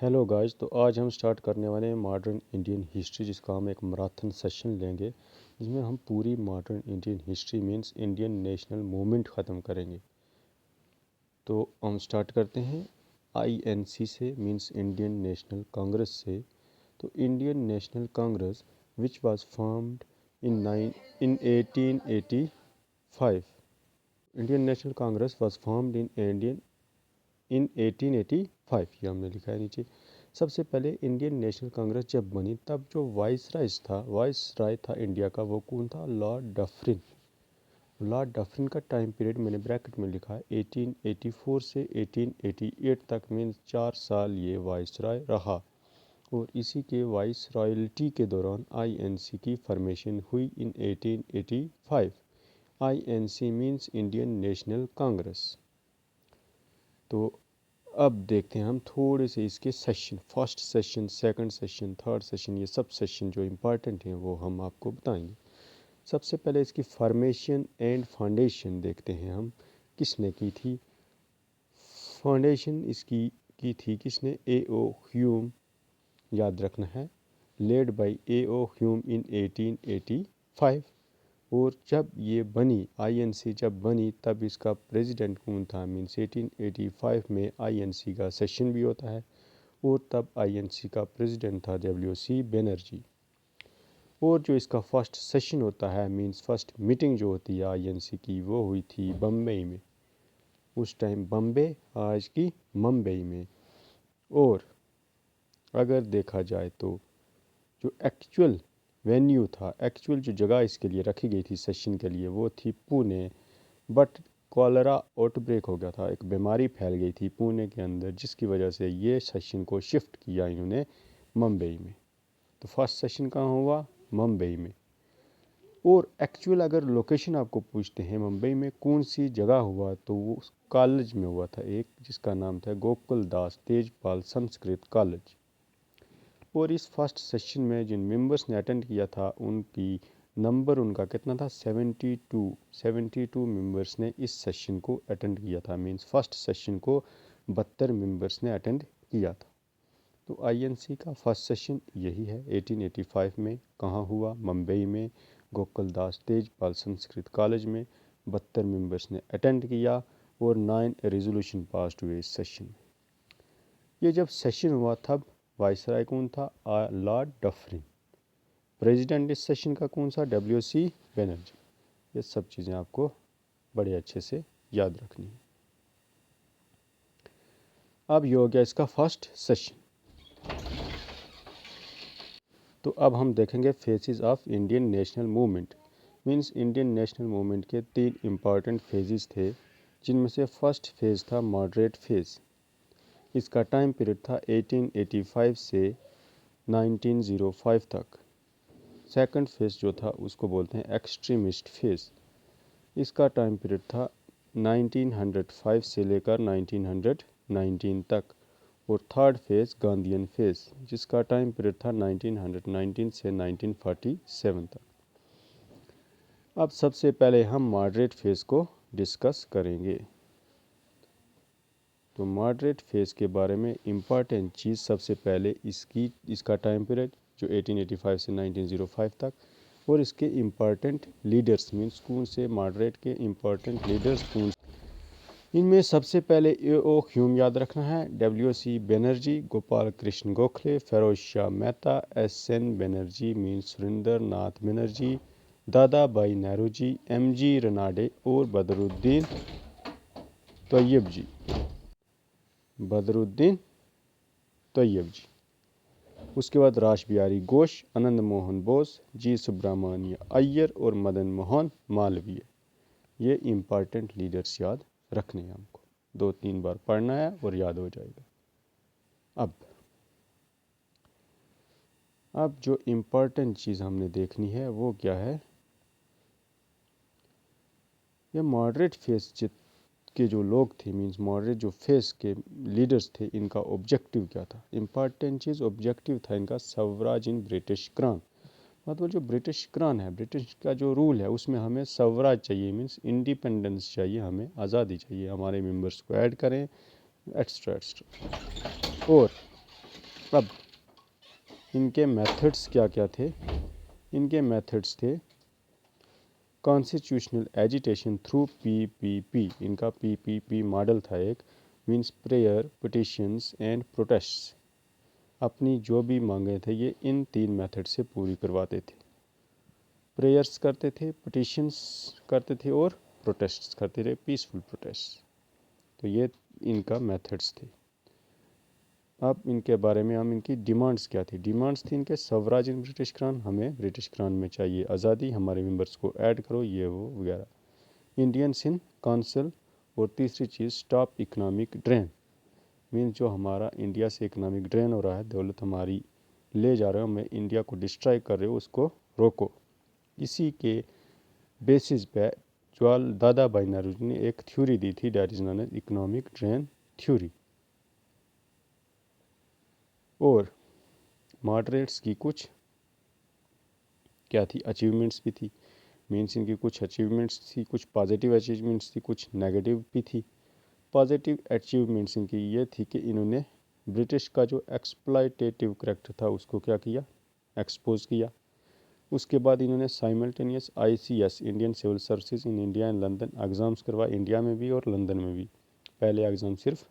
Hello guys. तो आज हम स्टार्ट करने वाले हैं मॉडर्न इंडियन हिस्ट्री, जिसका हम एक मैराथन सेशन लेंगे जिसमें हम पूरी modern Indian history means Indian national movement ख़त्म करेंगे। तो हम स्टार्ट करते हैं आईएनसी से, मींस इंडियन नेशनल कांग्रेस से। तो Indian National Congress which was formed in 1885। Indian National Congress was formed in 1885, ये हमने लिखा है नीचे। सबसे पहले इंडियन नेशनल कांग्रेस जब बनी तब जो वाइस राय था इंडिया का, वो कौन था? Lord Dufferin. लॉर्ड डफरिन का टाइम पीरियड मैंने ब्रैकेट में लिखा है 1884 से 1888 तक, मीन्स 4 साल ये वाइस राय रहा। और इसी के वाइस रॉयल्टी के दौरान आईएनसी की फॉर्मेशन हुई इन 1885। INC means Indian National Congress. तो अब देखते हैं हम थोड़े से इसके session, first session, second session, third session, ये सब सेशन जो इम्पोर्टेंट हैं वो हम आपको बताएंगे। सबसे पहले इसकी फॉर्मेशन एंड फाउंडेशन देखते हैं हम, किसने की थी। फाउंडेशन इसकी की थी किसने? ए.ओ. ह्यूम, याद रखना है, लेड बाय ए.ओ. ह्यूम इन 1885। और जब ये बनी, आईएनसी जब बनी, तब इसका प्रेसिडेंट कौन था? मीन्स 1885 में आईएनसी का सेशन भी होता है और तब आईएनसी का प्रेसिडेंट था डब्ल्यू.सी. बनर्जी। और जो इसका फर्स्ट सेशन होता है, मीन्स फर्स्ट मीटिंग जो होती है आईएनसी की, वो हुई थी बम्बई में। उस टाइम बम्बे, आज की मुंबई में। और अगर देखा जाए तो जो एक्चुअल वेन्यू था, एक्चुअल जो जगह इसके लिए रखी गई थी सेशन के लिए, वो थी पुणे। बट कॉलरा आउटब्रेक हो गया था, एक बीमारी फैल गई थी पुणे के अंदर, जिसकी वजह से ये सेशन को शिफ्ट किया इन्होंने मुंबई में। तो फर्स्ट सेशन कहाँ हुआ? मुंबई में। और एक्चुअल अगर लोकेशन आपको पूछते हैं मुंबई में कौन सी जगह हुआ, तो वो कॉलेज में हुआ था एक, जिसका नाम था गोकुल दास तेजपाल संस्कृत कॉलेज। और इस फर्स्ट सेशन में जिन मेंबर्स ने अटेंड किया था, उनकी नंबर उनका कितना था? 72 मेंबर्स ने इस सेशन को अटेंड किया था। मींस फर्स्ट सेशन को 72 मेंबर्स ने अटेंड किया था। तो आईएनसी का फर्स्ट सेशन यही है 1885 में। कहाँ हुआ? मुंबई में, गोकुल दास तेजपाल संस्कृत कॉलेज में। 72 मेंबर्स ने अटेंड किया और 9 रेजोल्यूशन पास्ड हुए इस सेशन में। ये जब सेशन हुआ तब वाइसराय कौन था? Lord Dufferin. प्रेसिडेंट इस सेशन का कौन सा? डब्ल्यू.सी. बनर्जी। ये सब चीज़ें आपको बड़े अच्छे से याद रखनी है। अब ये हो गया इसका फर्स्ट सेशन। तो अब हम देखेंगे phases of Indian national movement. Means Indian national movement के 3 इम्पॉर्टेंट फेजेस थे, जिनमें से फर्स्ट फेज़ था मॉडरेट फेज़। इसका टाइम पीरियड था 1885 से 1905 तक। सेकंड फेज़ जो था उसको बोलते हैं एक्सट्रीमिस्ट फेज़। इसका टाइम पीरियड था 1905 से लेकर 1919 तक। और थर्ड फेज़ गांधीयन फेज़, जिसका टाइम पीरियड था 1919 से 1947 तक। अब सबसे पहले हम मॉडरेट फेज़ को डिस्कस करेंगे। तो मॉडरेट फेज़ के बारे में इम्पॉर्टेंट चीज़, सबसे पहले इसका टाइम पीरियड जो 1885 से 1905 तक, और इसके इम्पॉर्टेंट लीडर्स, मीन्स कौन से मॉडरेट के इम्पॉर्टेंट लीडर्स कौन। इनमें सबसे पहले ए.ओ. ह्यूम याद रखना है, डब्ल्यू.सी. बनर्जी, गोपाल कृष्ण गोखले, फिरोज शाह मेहता, एस.एन. बनर्जी मीन्स सुरेंद्र नाथ बनर्जी, दादा भाई नेहरू, एम.जी. रनाडे और बदरुद्दीन तैयब जी। बदरुद्दीन तैयब जी। उसके बाद रास बिहारी घोष, आनंद मोहन बोस, जी सुब्रमण्य अय्यर और मदन मोहन मालवीय। ये इम्पॉर्टेंट लीडर्स याद रखने हैं हमको, 2-3 बार पढ़ना है और याद हो जाएगा। अब जो इम्पॉर्टेंट चीज़ हमने देखनी है वो क्या है? ये मॉडरेट फेस के जो लोग थे, मींस मॉडरेट जो फेस के लीडर्स थे, इनका ऑब्जेक्टिव क्या था? इम्पॉर्टेंट चीज़ ऑब्जेक्टिव था इनका स्वराज इन ब्रिटिश क्राउन। मतलब जो ब्रिटिश क्राउन है, ब्रिटिश का जो रूल है, उसमें हमें स्वराज चाहिए, मीन्स इंडिपेंडेंस चाहिए, हमें आज़ादी चाहिए, हमारे मेंबर्स को ऐड करें, एक्स्ट्रा एक्स्ट्रा। और अब इनके मेथड्स क्या क्या थे? इनके मेथड्स थे कॉन्स्टिट्यूशनल एजिटेशन थ्रू पीपीपी। इनका पीपीपी मॉडल था एक, means prayer, petitions and protests. अपनी जो भी मांगे थे ये इन 3 मेथड से पूरी करवाते थे। प्रेयर्स करते थे, पिटिशंस करते थे और प्रोटेस्ट्स करते थे, पीसफुल प्रोटेस्ट। तो ये इनका मेथड्स थे। अब इनके बारे में हम इनकी डिमांड्स क्या थी? डिमांड्स थी इनके स्वराज इन ब्रिटिश क्राउन, हमें ब्रिटिश क्राउन में चाहिए आज़ादी, हमारे मेंबर्स को ऐड करो, ये वो वगैरह। इंडियन सिंध काउंसिल, और तीसरी चीज़ स्टॉप इकोनॉमिक ड्रेन, मीन्स जो हमारा इंडिया से इकोनॉमिक ड्रेन हो रहा है, दौलत हमारी ले जा रहे हो, हमें इंडिया को डिस्ट्रॉय कर रहे हो, उसको रोको। इसी के बेसिस पे जवाहरलाल दादा भाई नौरोजी ने एक थ्योरी दी थी, that is known as economic drain theory. और मॉडरेट्स की कुछ क्या थी? अचीवमेंट्स भी थी, मीन्स इनकी कुछ अचीवमेंट्स थी, कुछ पॉजिटिव अचीवमेंट्स थी, कुछ नेगेटिव भी थी। पॉजिटिव अचीवमेंट्स इनकी ये थी कि इन्होंने ब्रिटिश का जो एक्सप्लॉयटेटिव करेक्टर था उसको क्या किया? एक्सपोज किया। उसके बाद इन्होंने simultaneous ICS, Indian civil services in India and London, exams करवाए, इंडिया में भी और लंदन में भी। पहले एग्ज़ाम सिर्फ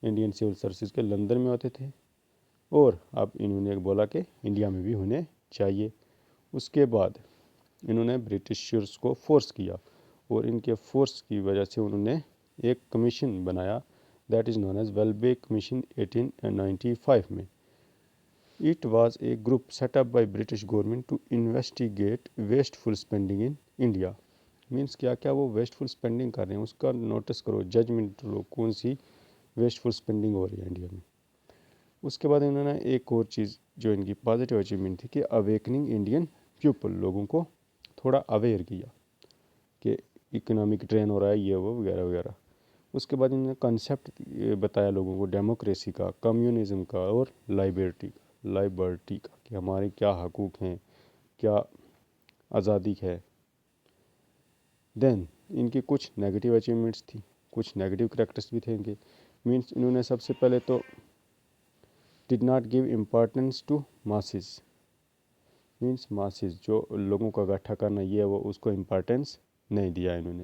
इंडियन सिविल सर्विसेज के लंदन में होते थे, और अब इन्होंने बोला कि इंडिया में भी होने चाहिए। उसके बाद इन्होंने ब्रिटिशर्स को फोर्स किया, और इनके फोर्स की वजह से उन्होंने एक कमीशन बनाया, that is known as Welby commission 1895 में। It was a group set up by British government to investigate wasteful spending in India. Means क्या क्या वो वेस्टफुल स्पेंडिंग कर रहे हैं उसका नोटिस करो, जजमेंट लो, कौन सी वेस्टफुल स्पेंडिंग हो रही है इंडिया में। उसके बाद इन्होंने एक और चीज़ जो इनकी पॉजिटिव अचीवमेंट थी कि अवेकनिंग इंडियन पीपल, लोगों को थोड़ा अवेयर किया कि इकोनॉमिक ड्रेन हो रहा है, ये वो वगैरह वगैरह। उसके बाद इन्होंने कॉन्सेप्ट बताया लोगों को डेमोक्रेसी का, कम्युनिज्म का और लाइबर्टी का, कि हमारे क्या हकूक़ हैं, क्या आज़ादी है। देन इनकी कुछ नेगेटिव अचीवमेंट्स थी, कुछ नेगेटिव करेक्टर्स भी थे इनके। मीन्स इन्होंने सबसे पहले तो did not give importance to masses, means masses जो लोगों का इकट्ठा करना ये वो, उसको इम्पोर्टेंस नहीं दिया इन्होंने।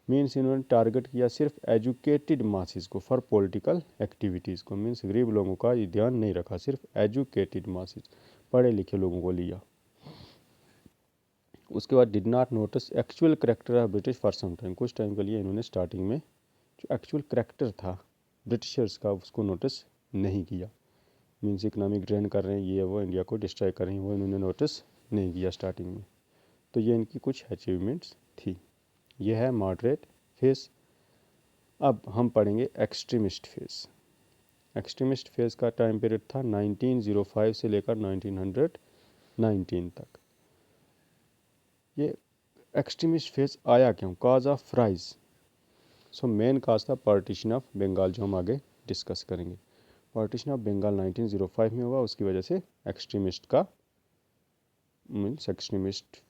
मीन्स इन्होंने टारगेट किया सिर्फ एजुकेटेड मासेस को फॉर पॉलिटिकल एक्टिविटीज़ को, मीन्स गरीब लोगों का ये ध्यान नहीं रखा, सिर्फ एजुकेटेड मासेस, पढ़े लिखे लोगों को लिया। उसके बाद did not notice actual character of British for some time, कुछ टाइम के लिए इन्होंने स्टार्टिंग में जो एक्चुअल करेक्टर था ब्रिटिशर्स का उसको नोटिस नहीं किया। मीन्स इकोनॉमिक ड्रेन कर रहे हैं, ये वो इंडिया को डिस्ट्रॉय कर रहे हैं, वो इन्होंने नोटिस नहीं किया स्टार्टिंग में। तो ये इनकी कुछ अचीवमेंट्स थी। ये है मॉडरेट फेस। अब हम पढ़ेंगे एक्सट्रीमिस्ट फेस। एक्सट्रीमिस्ट फेस का टाइम पीरियड था 1905 से लेकर 1919 तक। ये एक्सट्रीमिस्ट फेस आया क्यों? Cause of rise. So main काज था पार्टीशन ऑफ बंगाल, जो हम आगे डिस्कस करेंगे। पार्टीशन ऑफ बंगाल 1905 में हुआ, उसकी वजह से एक्सट्रीमिस्ट का मीन्स एक्सट्रीमिस्ट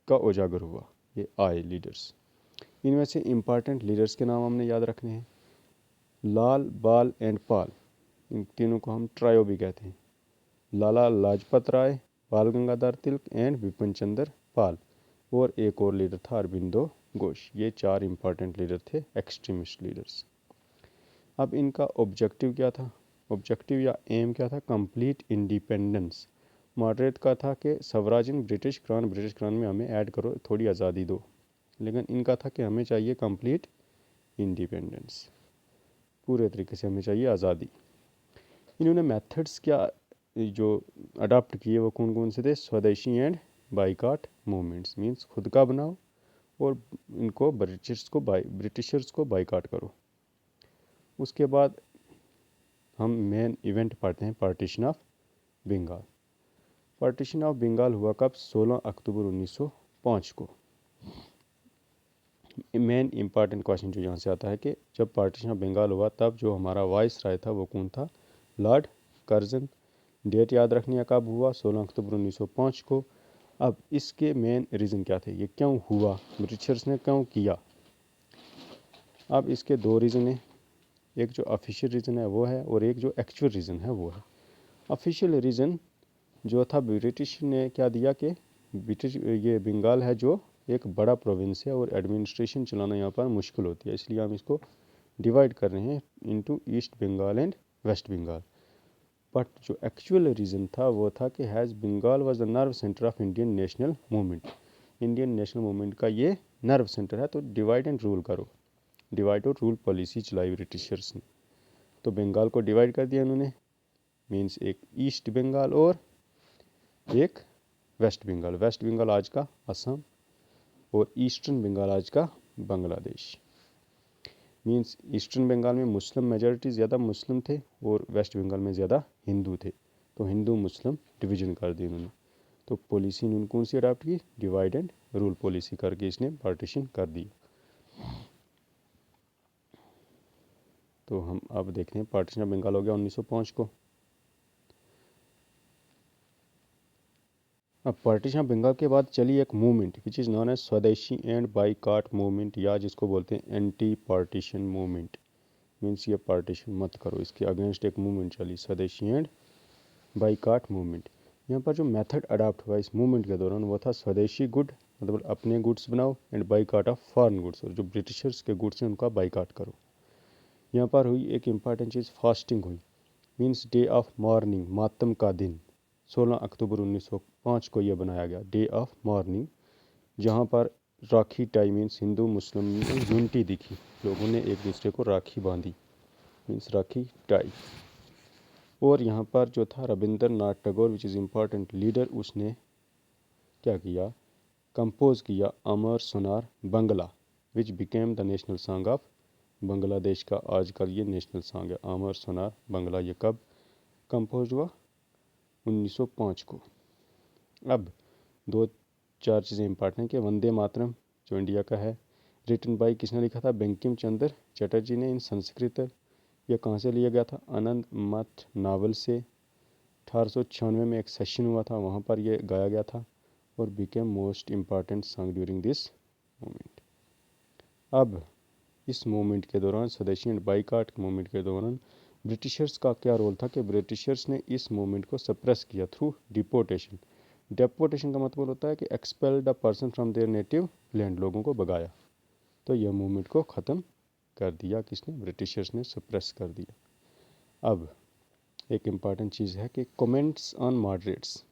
का उजागर हुआ, ये आए लीडर्स। इनमें से इम्पॉर्टेंट लीडर्स के नाम हमने याद रखने हैं। लाल, बाल एंड पाल, इन तीनों को हम ट्रायो भी कहते हैं। लाला लाजपत राय, बाल गंगाधर तिलक एंड विपिन चंद्र पाल। और एक और लीडर था अरबिंदो घोष। ये 4 इम्पॉर्टेंट लीडर थे, एक्सट्रीमिस्ट लीडर्स। अब इनका ऑब्जेक्टिव क्या था? ऑब्जेक्टिव या एम क्या था? Complete independence. मॉडरेट का था कि स्वराज इन ब्रिटिश क्राउन में हमें ऐड करो, थोड़ी आज़ादी दो। लेकिन इनका था कि हमें चाहिए कंप्लीट इंडिपेंडेंस, पूरे तरीके से हमें चाहिए आज़ादी। इन्होंने मेथड्स क्या जो अडॉप्ट किए वो कौन कौन से थे? स्वदेशी एंड बाइकाट मूवमेंट्स, मीन्स खुद का बनाओ और इनको ब्रिटिशर्स को बाइकाट करो। उसके बाद हम मेन इवेंट पढ़ते हैं, partition of Bengal. Partition of Bengal हुआ कब? 16 अक्टूबर 1905 को। मेन इंपॉर्टेंट क्वेश्चन जो यहाँ से आता है कि जब पार्टीशन ऑफ बंगाल हुआ तब जो हमारा वाइस राय था वो कौन था? Lord Curzon. डेट याद रखनी है कब हुआ? 16 अक्टूबर 1905 को। अब इसके मेन रीज़न क्या थे? ये क्यों हुआ? ब्रिटिशर्स ने क्यों किया? अब इसके 2 रीज़न हैं। एक जो ऑफिशियल रीज़न है वो है और एक जो एक्चुअल रीज़न है वो है। ऑफिशियल रीज़न जो था ब्रिटिश ने क्या दिया कि ब्रिटिश ये बंगाल है जो एक बड़ा प्रोविंस है और एडमिनिस्ट्रेशन चलाना यहाँ पर मुश्किल होती है, इसलिए हम इसको डिवाइड कर रहे हैं into east Bengal and west Bengal. But जो एक्चुअल रीज़न था वो था कि has Bengal was the nerve centre of Indian national movement, Indian national movement का ये नर्व सेंटर है, तो डिवाइड एंड रूल करो, डिवाइड और रूल पॉलिसी चलाई ब्रिटिशर्स ने। तो बंगाल को डिवाइड कर दिया उन्होंने, मीन्स एक ईस्ट बंगाल और एक वेस्ट बंगाल। वेस्ट बंगाल आज का असम और ईस्टर्न बंगाल आज का बांग्लादेश। मीन्स ईस्टर्न बंगाल में मुस्लिम मेजॉरिटी ज़्यादा मुस्लिम थे और वेस्ट बंगाल में ज़्यादा हिंदू थे, तो हिंदू मुस्लिम डिवीजन कर दी उन्होंने। तो पॉलिसी इन्होंने कौन सी अडॉप्ट की, डिवाइड एंड रूल पॉलिसी करके इसने पार्टीशन कर दिया। तो हम अब देखते हैं पार्टीशन ऑफ बंगाल हो गया 1905 को। अब पार्टीशन ऑफ बंगाल के बाद चली एक movement which is known as swadeshi and boycott movement, या जिसको बोलते हैं एंटी पार्टीशन मूवमेंट। मीन्स ये पार्टीशन मत करो, इसके अगेंस्ट एक मूवमेंट चली स्वदेशी एंड बाईकाट मूवमेंट। यहाँ पर जो मेथड अडॉप्ट हुआ इस मूवमेंट के दौरान वो था स्वदेशी गुड, मतलब अपने गुड्स बनाओ, and boycott of foreign goods, और जो ब्रिटिशर्स के गुड्स हैं उनका बाईकाट करो। यहाँ पर हुई एक इम्पॉर्टेंट चीज़, फास्टिंग हुई, मीन्स डे ऑफ मॉर्निंग, मातम का दिन। 16 अक्टूबर 1905 को यह बनाया गया डे ऑफ मॉर्निंग, जहाँ पर राखी टाई, मीन्स हिंदू मुस्लिम में यूनिटी दिखी, लोगों ने एक दूसरे को राखी बांधी, मीन्स राखी टाई। और यहाँ पर जो था Rabindranath Tagore which is important leader, उसने क्या किया, कंपोज किया Amar Sonar Bangla which became the national song of Bangladesh का आजकल ये नेशनल सॉन्ग है अमर सोनार बंगला। ये कब कंपोज हुआ, 1905 को। अब दो चार चीज़ें इंपॉर्टेंट हैं कि वंदे मातरम जो इंडिया का है, रिटन बाय किसने लिखा था, बंकिम चंद्र चटर्जी ने इन संस्कृत। यह कहाँ से लिया गया था, आनंद मठ नावल से। 1896 में एक सेशन हुआ था, वहाँ पर यह गाया गया था और became most important song during this movement. अब इस मूवमेंट के दौरान, स्वदेशी एंड बाईकाट मूवमेंट के दौरान ब्रिटिशर्स का क्या रोल था कि ब्रिटिशर्स ने इस मूवमेंट को सप्रेस किया थ्रू डिपोर्टेशन। डेपोटेशन का मतलब होता है कि expel the person from there native land, लोगों को भगाया। तो यह मूवमेंट को ख़त्म कर दिया किसने, ब्रिटिशर्स ने सप्रेस कर दिया। अब एक इम्पॉर्टेंट चीज़ है कि कमेंट्स ऑन मॉडरेट्स,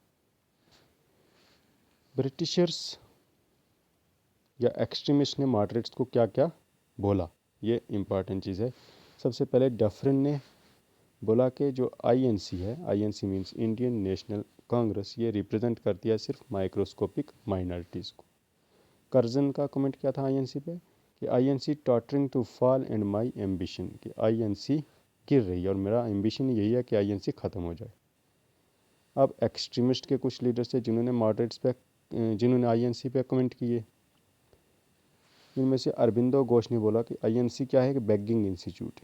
ब्रिटिशर्स या एक्सट्रीमिस्ट ने मॉडरेट्स को क्या क्या बोला, ये इम्पॉर्टेंट चीज़ है। सबसे पहले डफरिन ने बोला कि जो आईएनसी है, INC means Indian National Congress, ये रिप्रेजेंट करती है सिर्फ माइक्रोस्कोपिक माइनॉरिटीज़ को। कर्जन का कमेंट क्या था आईएनसी पे कि INC tottering to fall and my ambition, कि आईएनसी गिर रही है और मेरा एम्बिशन यही है कि आईएनसी ख़त्म हो जाए। अब एक्सट्रीमिस्ट के कुछ लीडर्स थे जिन्होंने मॉडरेट्स पे, जिन्होंने आईएनसी पे कमेंट किए। इनमें से अरबिंदो घोष ने बोला कि आईएनसी क्या है कि begging institute,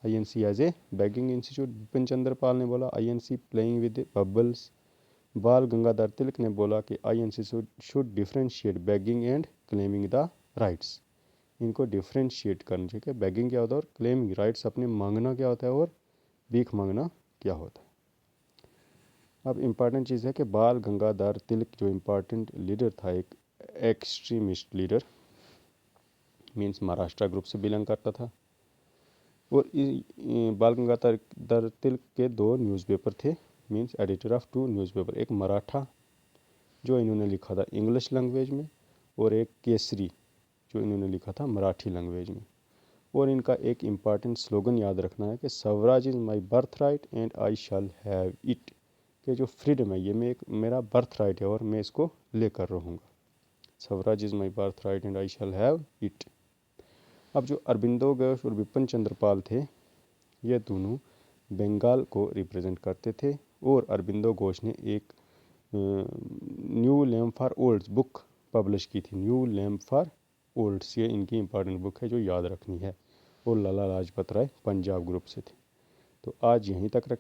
INC as a begging institute. Bipin Chandra Pal ने बोला आईएनसी प्लेइंग विद बबल्स। बाल गंगाधर तिलक ने बोला कि INC should differentiate begging and claiming the rights. इनको डिफरेंशिएट करना चाहिए कि बेगिंग क्या होता है और क्लेमिंग राइट्स, अपने मांगना क्या होता है और भीख मांगना क्या होता है। अब इम्पॉर्टेंट चीज़ है कि बाल गंगाधर तिलक जो इम्पॉर्टेंट लीडर था, एक extremist leader, means Maharashtra group से बिलोंग करता था। और बाल गंगाधर तिलक के दो न्यूज़पेपर थे, means editor of two newspaper, एक मराठा जो इन्होंने लिखा था इंग्लिश लैंग्वेज में और एक केसरी जो इन्होंने लिखा था मराठी लैंग्वेज में। और इनका एक इम्पॉर्टेंट स्लोगन याद रखना है कि Swaraj is my birth right and I shall have it, कि जो फ्रीडम है ये मेरा बर्थ राइट है और मैं इसको लेकर रहूँगा। Swaraj is my birth right and I shall have it. अब जो अरबिंदो घोष और बिपिन चंद्र पाल थे, ये दोनों बंगाल को रिप्रेजेंट करते थे। और अरबिंदो घोष ने एक new lame for olds book publish की थी, न्यू लेम फॉर ओल्ड्स, ये इनकी इम्पॉर्टेंट बुक है जो याद रखनी है। और लाला लाजपत राय पंजाब ग्रुप से थे। तो आज यहीं तक रख